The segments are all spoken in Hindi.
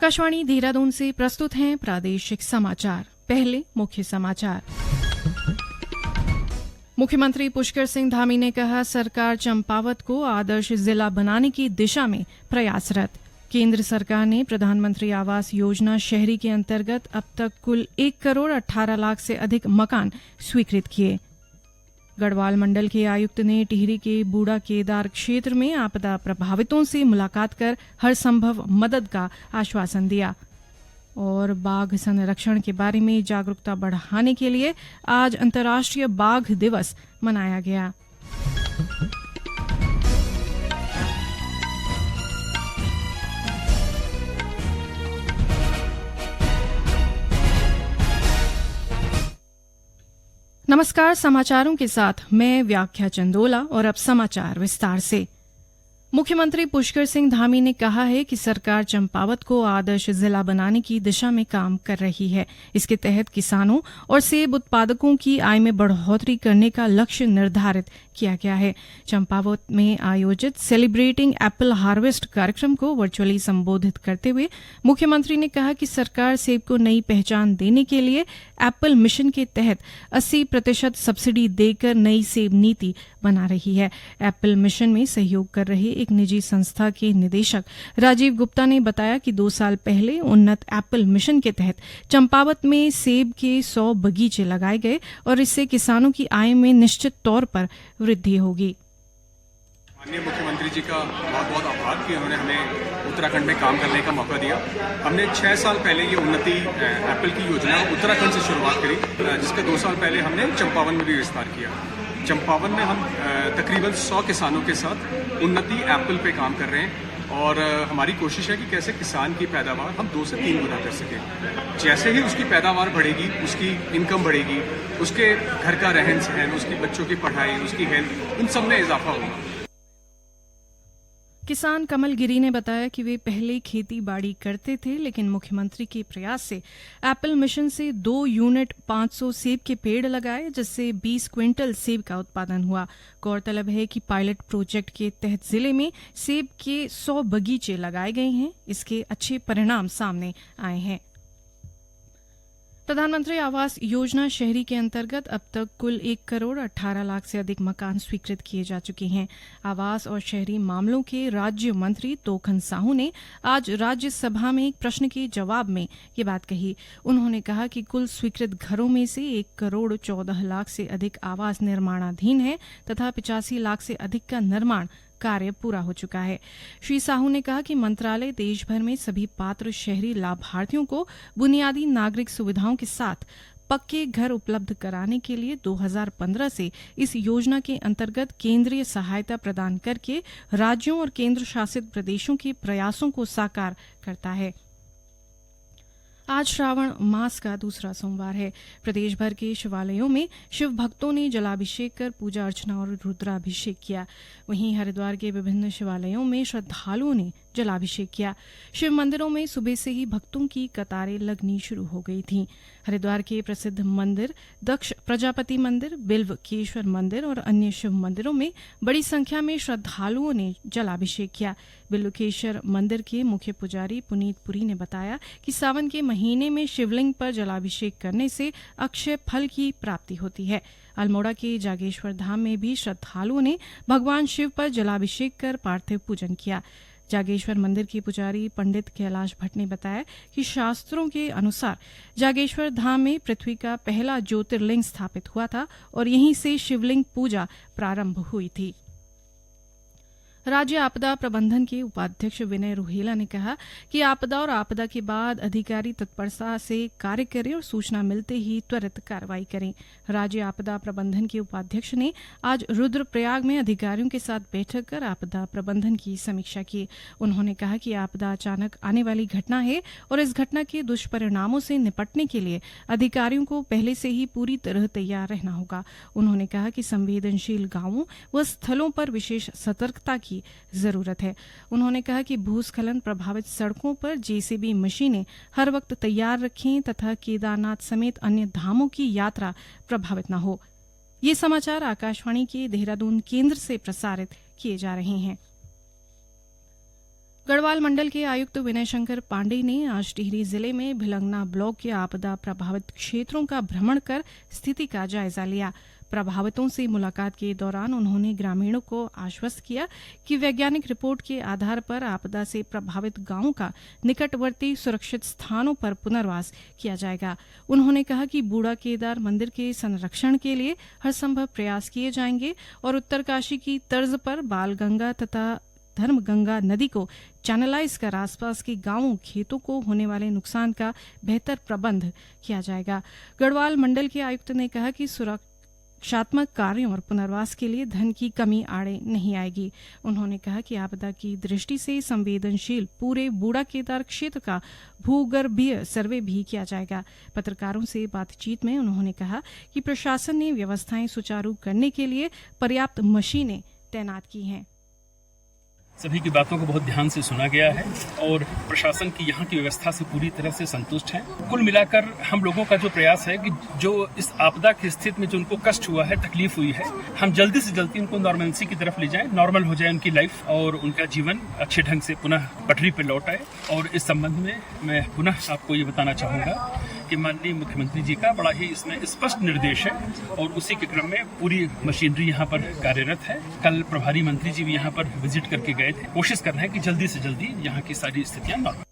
आकाशवाणी देहरादून से प्रस्तुत हैं प्रादेशिक समाचार। पहले मुख्य समाचार। मुख्यमंत्री पुष्कर सिंह धामी ने कहा, सरकार चंपावत को आदर्श जिला बनाने की दिशा में प्रयासरत। केंद्र सरकार ने प्रधानमंत्री आवास योजना शहरी के अंतर्गत अब तक कुल 1 करोड़ 18 लाख से अधिक मकान स्वीकृत किए। गढ़वाल मंडल के आयुक्त ने टिहरी के बूढ़ा केदार क्षेत्र में आपदा प्रभावितों से मुलाकात कर हर संभव मदद का आश्वासन दिया। और बाघ संरक्षण के बारे में जागरूकता बढ़ाने के लिए आज अंतर्राष्ट्रीय बाघ दिवस मनाया गया। नमस्कार, समाचारों के साथ मैं व्याख्या चंदोला और अब समाचार विस्तार से। मुख्यमंत्री पुष्कर सिंह धामी ने कहा है कि सरकार चंपावत को आदर्श जिला बनाने की दिशा में काम कर रही है। इसके तहत किसानों और सेब उत्पादकों की आय में बढ़ोतरी करने का लक्ष्य निर्धारित किया गया है। चंपावत में आयोजित सेलिब्रेटिंग एप्पल हार्वेस्ट कार्यक्रम को वर्चुअली संबोधित करते हुए मुख्यमंत्री ने कहा कि सरकार सेब को नई पहचान देने के लिए एप्पल मिशन के तहत 80% सब्सिडी देकर नई सेब नीति बना रही है। एप्पल मिशन में सहयोग कर रहे एक निजी संस्था के निदेशक राजीव गुप्ता ने बताया कि 2 साल पहले उन्नत एप्पल मिशन के तहत चंपावत में सेब के 100 बगीचे लगाए गए और इससे किसानों की आय में निश्चित तौर पर वृद्धि होगी। माननीय मुख्यमंत्री जी का बहुत बहुत आभार कि उन्होंने हमें उत्तराखंड में काम करने का मौका दिया। हमने 6 साल पहले ये उन्नति एप्पल की योजना उत्तराखंड से शुरुआत करी, जिसका 2 साल पहले हमने चंपावत में भी विस्तार किया। चंपावत में हम तकरीबन 100 किसानों के साथ उन्नति एप्पल पे काम कर रहे हैं और हमारी कोशिश है कि कैसे किसान की पैदावार हम 2 से 3 गुना कर सकें। जैसे ही उसकी पैदावार बढ़ेगी, उसकी इनकम बढ़ेगी, उसके घर का रहन सहन, उसकी बच्चों की पढ़ाई, उसकी हेल्थ, इन सब में इजाफा होगा। किसान कमल गिरी ने बताया कि वे पहले खेती बाड़ी करते थे, लेकिन मुख्यमंत्री के प्रयास से एप्पल मिशन से 2 यूनिट 500 सेब के पेड़ लगाए, जिससे 20 क्विंटल सेब का उत्पादन हुआ। गौरतलब है कि पायलट प्रोजेक्ट के तहत जिले में सेब के 100 बगीचे लगाए गए हैं। इसके अच्छे परिणाम सामने आए हैं। प्रधानमंत्री आवास योजना शहरी के अंतर्गत अब तक कुल 1 करोड़ 18 लाख से अधिक मकान स्वीकृत किए जा चुके हैं। आवास और शहरी मामलों के राज्य मंत्री तोखन साहू ने आज राज्यसभा में एक प्रश्न के जवाब में ये बात कही। उन्होंने कहा कि कुल स्वीकृत घरों में से 1 करोड़ 14 लाख से अधिक आवास निर्माणाधीन है तथा 85 लाख से अधिक का निर्माण कार्य पूरा हो चुका है। श्री साहू ने कहा कि मंत्रालय देश भर में सभी पात्र शहरी लाभार्थियों को बुनियादी नागरिक सुविधाओं के साथ पक्के घर उपलब्ध कराने के लिए 2015 से इस योजना के अंतर्गत केंद्रीय सहायता प्रदान करके राज्यों और केंद्र शासित प्रदेशों के प्रयासों को साकार करता है। आज श्रावण मास का दूसरा सोमवार है। प्रदेश भर के शिवालयों में शिव भक्तों ने जलाभिषेक कर पूजा अर्चना और रुद्राभिषेक किया। वहीं हरिद्वार के विभिन्न शिवालयों में श्रद्धालुओं ने जलाभिषेक किया। शिव मंदिरों में सुबह से ही भक्तों की कतारें लगनी शुरू हो गई थीं। हरिद्वार के प्रसिद्ध मंदिर दक्ष प्रजापति मंदिर, बिल्वकेश्वर मंदिर और अन्य शिव मंदिरों में बड़ी संख्या में श्रद्धालुओं ने जलाभिषेक किया। बिल्वकेश्वर मंदिर के मुख्य पुजारी पुनीत पुरी ने बताया कि सावन के महीने में शिवलिंग पर जलाभिषेक करने से अक्षय फल की प्राप्ति होती है। अल्मोड़ा के जागेश्वर धाम में भी श्रद्धालुओं ने भगवान शिव पर जलाभिषेक कर पार्थिव पूजन किया। जागेश्वर मंदिर के पुजारी पंडित कैलाश भट्ट ने बताया कि शास्त्रों के अनुसार जागेश्वर धाम में पृथ्वी का पहला ज्योतिर्लिंग स्थापित हुआ था और यहीं से शिवलिंग पूजा प्रारंभ हुई थी। राज्य आपदा प्रबंधन के उपाध्यक्ष विनय रोहेला ने कहा कि आपदा और आपदा के बाद अधिकारी तत्परता से कार्य करें और सूचना मिलते ही त्वरित कार्रवाई करें। राज्य आपदा प्रबंधन के उपाध्यक्ष ने आज रुद्रप्रयाग में अधिकारियों के साथ बैठक कर आपदा प्रबंधन की समीक्षा की। उन्होंने कहा कि आपदा अचानक आने वाली घटना है और इस घटना के दुष्परिणामों से निपटने के लिए अधिकारियों को पहले से ही पूरी तरह तैयार रहना होगा। उन्होंने कहा कि संवेदनशील गांवों व स्थलों पर विशेष सतर्कता की जरूरत है। उन्होंने कहा कि भूस्खलन प्रभावित सड़कों पर जेसीबी मशीनें हर वक्त तैयार रखें तथा केदारनाथ समेत अन्य धामों की यात्रा प्रभावित न हो। ये समाचार आकाशवाणी के देहरादून केंद्र से प्रसारित किए जा रहे हैं। गढ़वाल मंडल के आयुक्त विनय शंकर पांडे ने आज टिहरी जिले में भिलंगना ब्लॉक के आपदा प्रभावित क्षेत्रों का भ्रमण कर स्थिति का जायजा लिया। प्रभावितों से मुलाकात के दौरान उन्होंने ग्रामीणों को आश्वस्त किया कि वैज्ञानिक रिपोर्ट के आधार पर आपदा से प्रभावित गांवों का निकटवर्ती सुरक्षित स्थानों पर पुनर्वास किया जाएगा। उन्होंने कहा कि बूढ़ा केदार मंदिर के संरक्षण के लिए हर संभव प्रयास किए जाएंगे और उत्तरकाशी की तर्ज पर बालगंगा तथा धर्मगंगा नदी को चैनलाइज कर आसपास के गांवों खेतों को होने वाले नुकसान का बेहतर प्रबंध किया जाएगा। गढ़वाल मंडल के आयुक्त ने कहा कि सुरक्षात्मक कार्यों और पुनर्वास के लिए धन की कमी आड़े नहीं आएगी। उन्होंने कहा कि आपदा की दृष्टि से संवेदनशील पूरे बूढ़ा केदार क्षेत्र का भूगर्भीय सर्वे भी किया जाएगा। पत्रकारों से बातचीत में उन्होंने कहा कि प्रशासन ने व्यवस्थाएं सुचारू करने के लिए पर्याप्त मशीनें तैनात की हैं। सभी की बातों को बहुत ध्यान से सुना गया है और प्रशासन की यहाँ की व्यवस्था से पूरी तरह से संतुष्ट है। कुल मिलाकर हम लोगों का जो प्रयास है कि जो इस आपदा की स्थिति में जो उनको कष्ट हुआ है, तकलीफ हुई है, हम जल्दी से जल्दी उनको नॉर्मलसी की तरफ ले जाएं, नॉर्मल हो जाए उनकी लाइफ और उनका जीवन अच्छे ढंग से पुनः पटरी पर लौट आए। और इस संबंध में मैं पुनः आपको ये बताना चाहूँगा कि माननीय मुख्यमंत्री जी का बड़ा ही इसमें स्पष्ट निर्देश है और उसी के क्रम में पूरी मशीनरी यहाँ पर कार्यरत है। कल प्रभारी मंत्री जी भी यहाँ पर विजिट करके गए थे। कोशिश कर रहे हैं कि जल्दी से जल्दी यहाँ की सारी स्थितियां नॉर्मल।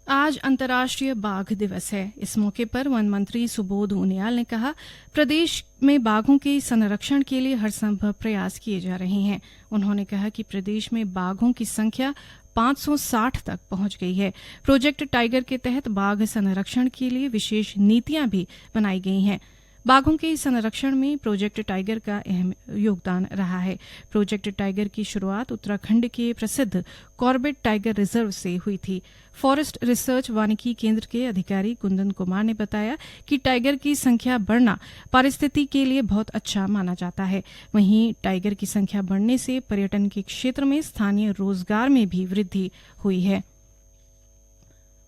आज अंतर्राष्ट्रीय बाघ दिवस है। इस मौके पर वन मंत्री सुबोध उनियाल ने कहा, प्रदेश में बाघों के संरक्षण के लिए हर संभव प्रयास किए जा रहे हैं। उन्होंने कहा कि प्रदेश में बाघों की संख्या 560 तक पहुंच गई है। प्रोजेक्ट टाइगर के तहत बाघ संरक्षण के लिए विशेष नीतियां भी बनाई गई हैं। बाघों के संरक्षण में प्रोजेक्ट टाइगर का अहम योगदान रहा है। प्रोजेक्ट टाइगर की शुरुआत उत्तराखंड के प्रसिद्ध कॉर्बेट टाइगर रिजर्व से हुई थी। फॉरेस्ट रिसर्च वानिकी केंद्र के अधिकारी कुंदन कुमार ने बताया कि टाइगर की संख्या बढ़ना पारिस्थितिकी के लिए बहुत अच्छा माना जाता है। वहीं टाइगर की संख्या बढ़ने से पर्यटन के क्षेत्र में स्थानीय रोजगार में भी वृद्धि हुई है।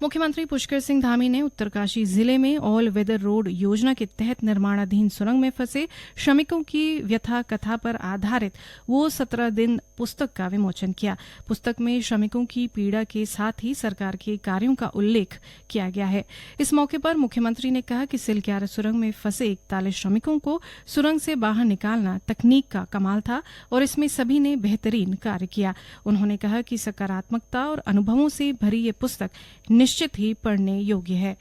मुख्यमंत्री पुष्कर सिंह धामी ने उत्तरकाशी जिले में ऑल वेदर रोड योजना के तहत निर्माणाधीन सुरंग में फंसे श्रमिकों की व्यथा कथा पर आधारित वो 17 दिन पुस्तक का विमोचन किया। पुस्तक में श्रमिकों की पीड़ा के साथ ही सरकार के कार्यों का उल्लेख किया गया है। इस मौके पर मुख्यमंत्री ने कहा कि सिलक्यारा सुरंग में फंसे 41 श्रमिकों को सुरंग से बाहर निकालना तकनीक का कमाल था और इसमें सभी ने बेहतरीन कार्य किया। उन्होंने कहा कि सकारात्मकता और अनुभवों से भरी ये पुस्तक निश्चित ही पढ़ने योग्य है।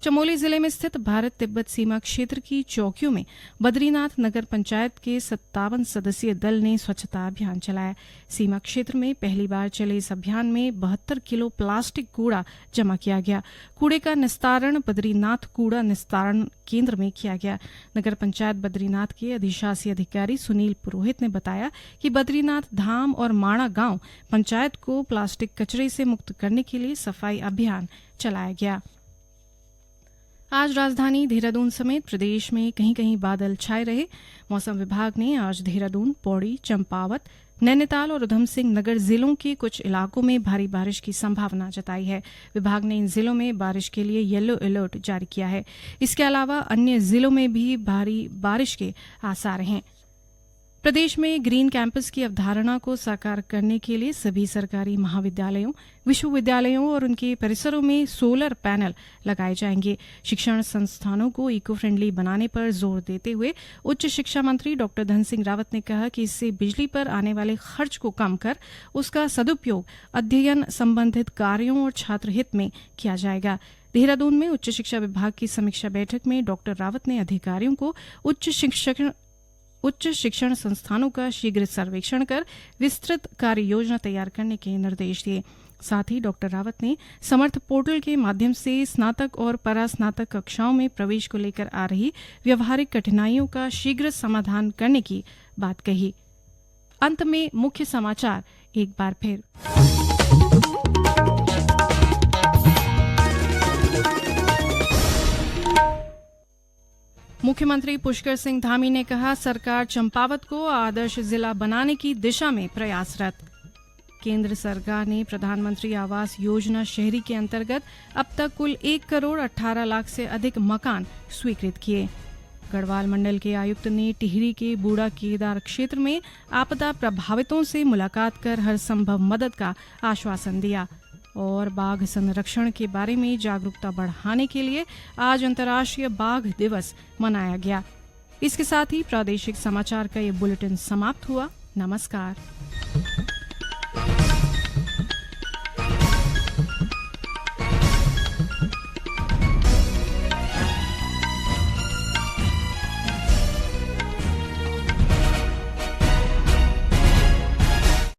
चमोली जिले में स्थित भारत तिब्बत सीमा क्षेत्र की चौकियों में बद्रीनाथ नगर पंचायत के 57 सदस्यीय दल ने स्वच्छता अभियान चलाया। सीमा क्षेत्र में पहली बार चले इस अभियान में 72 किलो प्लास्टिक कूड़ा जमा किया गया। कूड़े का निस्तारण बद्रीनाथ कूड़ा निस्तारण केंद्र में किया गया। नगर पंचायत बद्रीनाथ के अधिशासी अधिकारी सुनील पुरोहित ने बताया कि बद्रीनाथ धाम और माणा गांव पंचायत को प्लास्टिक कचरे से मुक्त करने के लिए सफाई अभियान चलाया गया। आज राजधानी देहरादून समेत प्रदेश में कहीं कहीं बादल छाए रहे। मौसम विभाग ने आज देहरादून, पौड़ी, चंपावत, नैनीताल और उधम सिंह नगर जिलों के कुछ इलाकों में भारी बारिश की संभावना जताई है। विभाग ने इन जिलों में बारिश के लिए येलो अलर्ट जारी किया है। इसके अलावा अन्य जिलों में भी भारी बारिश के आसार हैं। प्रदेश में ग्रीन कैंपस की अवधारणा को साकार करने के लिए सभी सरकारी महाविद्यालयों, विश्वविद्यालयों और उनके परिसरों में सोलर पैनल लगाए जाएंगे। शिक्षण संस्थानों को इको फ्रेंडली बनाने पर जोर देते हुए उच्च शिक्षा मंत्री डॉ धन सिंह रावत ने कहा कि इससे बिजली पर आने वाले खर्च को कम कर उसका सदुपयोग अध्ययन संबंधित कार्यों और छात्र हित में किया जाएगा। देहरादून में उच्च शिक्षा विभाग की समीक्षा बैठक में डॉ रावत ने अधिकारियों को उच्च शिक्षण संस्थानों का शीघ्र सर्वेक्षण कर विस्तृत कार्य योजना तैयार करने के निर्देश दिए। साथ ही डॉ रावत ने समर्थ पोर्टल के माध्यम से स्नातक और परास्नातक कक्षाओं में प्रवेश को लेकर आ रही व्यवहारिक कठिनाइयों का शीघ्र समाधान करने की बात कही। अंत में मुख्य समाचार एक बार फिर। मुख्यमंत्री पुष्कर सिंह धामी ने कहा, सरकार चंपावत को आदर्श जिला बनाने की दिशा में प्रयासरत। केंद्र सरकार ने प्रधानमंत्री आवास योजना शहरी के अंतर्गत अब तक कुल 1 करोड़ 18 लाख से अधिक मकान स्वीकृत किए। गढ़वाल मंडल के आयुक्त ने टिहरी के बूढ़ा केदार क्षेत्र में आपदा प्रभावितों से मुलाकात कर हर संभव मदद का आश्वासन दिया। और बाघ संरक्षण के बारे में जागरूकता बढ़ाने के लिए आज अंतर्राष्ट्रीय बाघ दिवस मनाया गया। इसके साथ ही प्रादेशिक समाचार का ये बुलेटिन समाप्त हुआ। नमस्कार।